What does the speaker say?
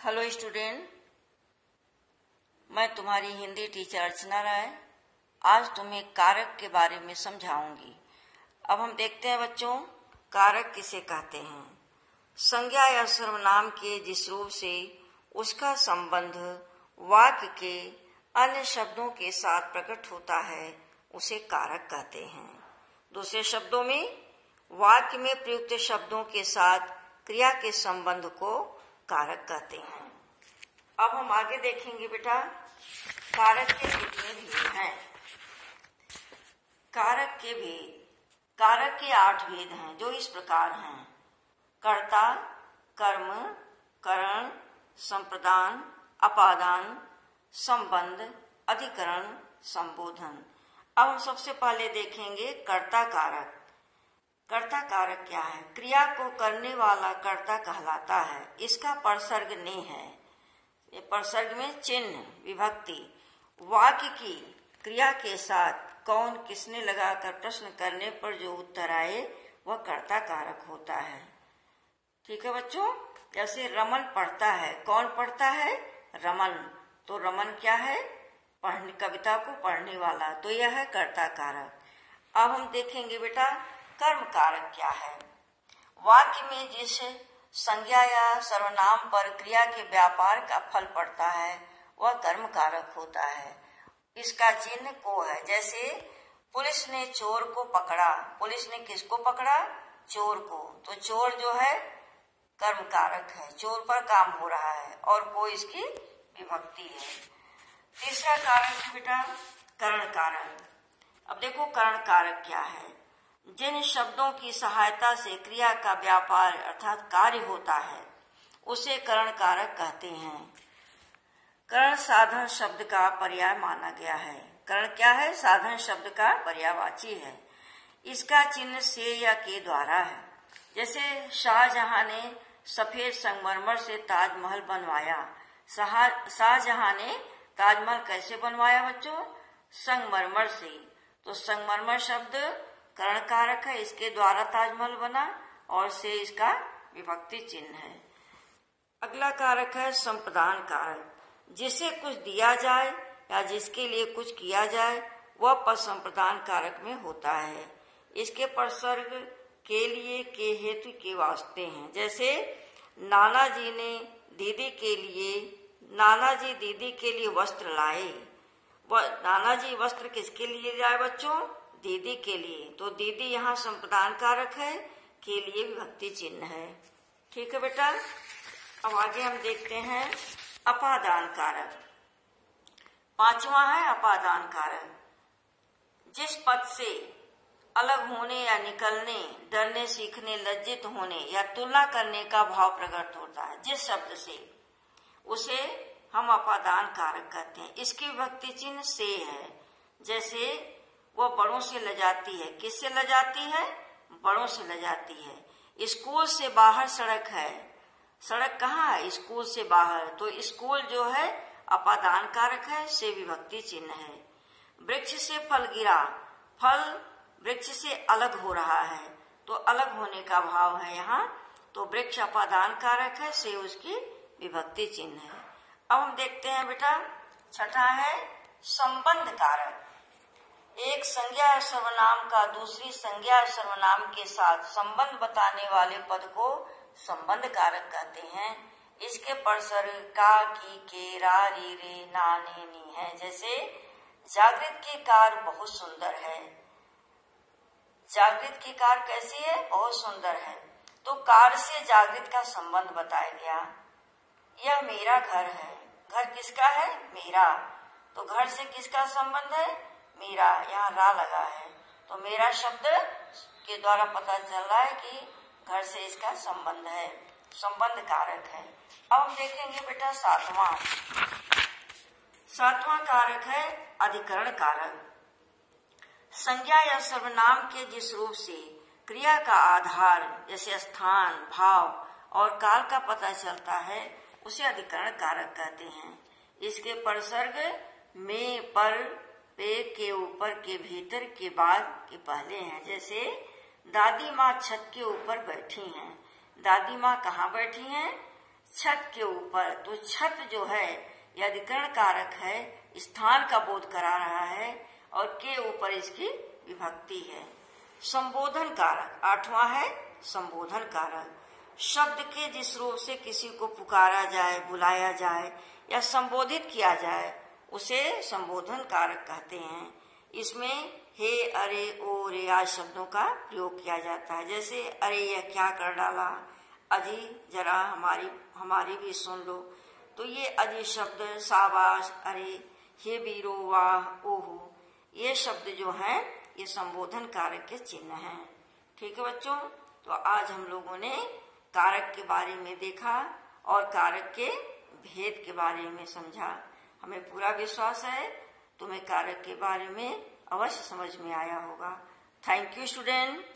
Hello student, मैं तुम्हारी Hindi teacher अर्चना राय आज तुम्हें कारक के बारे में समझाऊंगी। अब हम देखते हैं बच्चों, कारक किसे कहते हैं। संज्ञा या सर्वनाम के जिस रूप से उसका संबंध वाक्य के अन्य शब्दों के साथ प्रकट होता है उसे कारक कहते हैं। दूसरे शब्दों में वाक्य में प्रयुक्त शब्दों के साथ क्रिया के संबंध को कारक कहते हैं। अब हम आगे देखेंगे बेटा, कारक के कितने भेद हैं। कारक के 8 भेद हैं जो इस प्रकार हैं: कर्ता, कर्म, करण, संप्रदान, अपादान, संबंध, अधिकरण, संबोधन। अब हम सबसे पहले देखेंगे कर्ता कारक। कर्ता कारक क्या है? क्रिया को करने वाला कर्ता कहलाता है। इसका परसर्ग ने है। ये परसर्ग में चिन्ह, विभक्ति। वाक्य की क्रिया के साथ कौन, किसने लगाकर प्रश्न करने पर जो उत्तर आए वह कर्ता कारक होता है। ठीक है बच्चों, जैसे रमन पढ़ता है, कौन पढ़ता है? रमन। तो रमन क्या है? कविता को पढ़ने वाला, तो यह है कर्ता कारक। अब हम देखेंगे बेटा, कर्म कारक क्या है। वाक्य में जिस संज्ञा या सर्वनाम पर क्रिया के व्यापार का फल पड़ता है वह कर्म कारक होता है। इसका चिन्ह को है। जैसे पुलिस ने चोर को पकड़ा। पुलिस ने किसको पकड़ा? चोर को। तो चोर जो है कर्म कारक है, चोर पर काम हो रहा है, और को इसकी विभक्ति है। तीसरा कारक है बेटा करण कारक। अब देखो करण कारक क्या है। जिन शब्दों की सहायता से क्रिया का व्यापार अर्थात कार्य होता है उसे करण कारक कहते हैं। करण साधन शब्द का पर्याय माना गया है। करण क्या है? साधन शब्द का पर्यायवाची है। इसका चिन्ह से या के द्वारा है। जैसे शाहजहां ने सफेद संगमरमर से ताजमहल बनवाया। शाहजहां ने ताजमहल कैसे बनवाया बच्चों? संगमरमर से। तो संगमरमर शब्द करण कारक है, इसके द्वारा ताजमहल बना, और से इसका विभक्ति चिन्ह है। अगला कारक है संप्रदान कारक। जिसे कुछ दिया जाए या जिसके लिए कुछ किया जाए वह पद संप्रदान कारक में होता है। इसके परसर्ग के लिए, के हेतु, के वास्ते हैं। जैसे नानाजी दीदी के लिए वस्त्र लाए। नानाजी वस्त्र किसके लिए लाए बच्चों? दीदी के लिए। तो दीदी यहाँ संप्रदान कारक है, के लिए विभक्ति चिन्ह है। ठीक है बेटा, अब आगे हम देखते हैं अपादान कारक। 5वां है अपादान कारक। जिस पद से अलग होने या निकलने, डरने, सीखने, लज्जित होने या तुलना करने का भाव प्रकट होता है, जिस शब्द से, उसे हम अपादान कारक कहते हैं। इसकी विभक्ति चिन्ह से है। जैसे वह बड़ों से लजाती है। किससे लजाती है? बड़ों से लजाती है। स्कूल से बाहर सड़क है। सड़क कहाँ है? स्कूल से बाहर। तो स्कूल जो है अपादान कारक है, से विभक्ति चिन्ह है। वृक्ष से फल गिरा। फल वृक्ष से अलग हो रहा है, तो अलग होने का भाव है यहाँ। तो वृक्ष अपादान कारक है, से उसकी विभक्ति चिन्ह है। अब हम देखते हैं बेटा, छठा है संबंध कारक। एक संज्ञा सर्वनाम का दूसरी संज्ञा सर्वनाम के साथ संबंध बताने वाले पद को संबंध कारक कहते हैं। इसके परसर्ग का, की, के, रा, री, रे, ना, ने, नी है। जैसे जागृत की कार बहुत सुंदर है। जागृत की कार कैसी है? बहुत सुंदर है। तो कार से जागृत का संबंध बताया गया। यह मेरा घर है। घर किसका है? मेरा। तो घर से किसका संबंध है? मेरा। यहाँ रा लगा है, तो मेरा शब्द के द्वारा पता चल रहा है कि घर से इसका संबंध है, संबंध कारक है। अब हम देखेंगे बेटा सातवां कारक है अधिकरण कारक। संज्ञा या सर्वनाम के जिस रूप से क्रिया का आधार जैसे स्थान, भाव और काल का पता चलता है उसे अधिकरण कारक कहते हैं। इसके परसर्ग में, पर, पे, के, ऊपर, के, भीतर, के, बाद, के पहले हैं। जैसे दादी माँ छत के ऊपर बैठी हैं। दादी माँ कहाँ बैठी हैं? छत के ऊपर। तो छत जो है यह अधिकरण कारक है, स्थान का बोध करा रहा है और के ऊपर इसकी विभक्ति है। संबोधन कारक आठवां है संबोधन कारक। शब्द के जिस रूप से किसी को पुकारा जाए, बुलाया जाए या संबोधित किया जाए उसे संबोधन कारक कहते हैं। इसमें हे, अरे, ओ, रे आदि शब्दों का प्रयोग किया जाता है। जैसे अरे यह क्या कर डाला, अजी जरा हमारी भी सुन लो। तो ये अजी शब्द, शाबाश, अरे, हे वीरो, वाह, ओहो, ये शब्द जो हैं ये संबोधन कारक के चिन्ह हैं। ठीक है बच्चों, तो आज हम लोगों ने कारक के बारे में देखा और कारक के भेद के बारे में समझा। हमें पूरा विश्वास है तुम्हें कारक के बारे में अवश्य समझ में आया होगा। Thank you student.